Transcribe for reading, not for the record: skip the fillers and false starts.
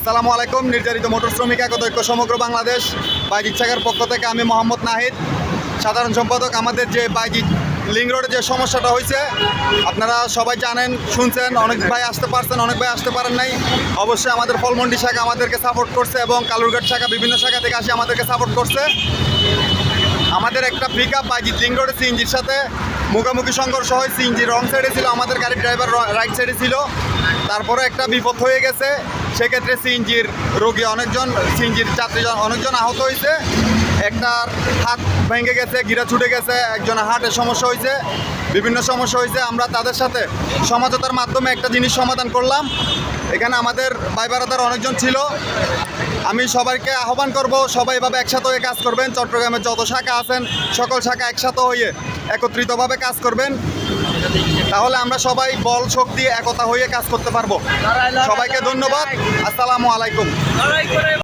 আসসালামু আলাইকুম। নির্যাতিত মোটর শ্রমিক একতা ঐক্য সমগ্র বাংলাদেশ বাইজিৎ শাখার পক্ষ থেকে আমি মোহাম্মদ নাহিদ, সাধারণ সম্পাদক। আমাদের যে বাইজিৎ লিং রোডে যে সমস্যাটা হয়েছে আপনারা সবাই জানেন, শুনছেন। অনেক ভাই আসতে পারছেন, অনেক ভাই আসতে পারেন নাই। অবশ্যই আমাদের ফলমন্ডি শাখা আমাদেরকে সাপোর্ট করছে এবং কালুরঘাট শাখা বিভিন্ন শাখা থেকে আসে আমাদেরকে সাপোর্ট করছে। আমাদের একটা পিক আপ বাইজিৎ লিং রোডে সিএনজির সাথে মুখোমুখি সংঘর্ষ হয়। সিএনজি রং সাইডে ছিল, আমাদের গাড়ির ড্রাইভার রাইট সাইডে ছিল। তারপরে একটা বিপদ হয়ে গেছে। সেক্ষেত্রে সিএনজির রোগী অনেকজন, সিএনজির যাত্রীজন অনেকজন আহত হয়েছে। একটার হাত ভেঙে গেছে, গিরা ছুটে গেছে, একজনের হার্টের সমস্যা হয়েছে, বিভিন্ন সমস্যা হয়েছে। আমরা তাদের সাথে সমঝোতার মাধ্যমে একটা জিনিস সমাধান করলাম। এখানে আমাদের ভাই ব্রাদার অনেকজন ছিল। আমি সবাইকে আহ্বান করব, সবাই এভাবে একসাথে হয়ে কাজ করবেন। চট্টগ্রামের যত শাখা আছেন সকল শাখা একসাথে হয়ে একত্রিতভাবে কাজ করবেন। তাহলে আমরা সবাই বল শক্তি একতা হয়ে কাজ করতে পারবো। সবাইকে ধন্যবাদ। আসসালামু আলাইকুম।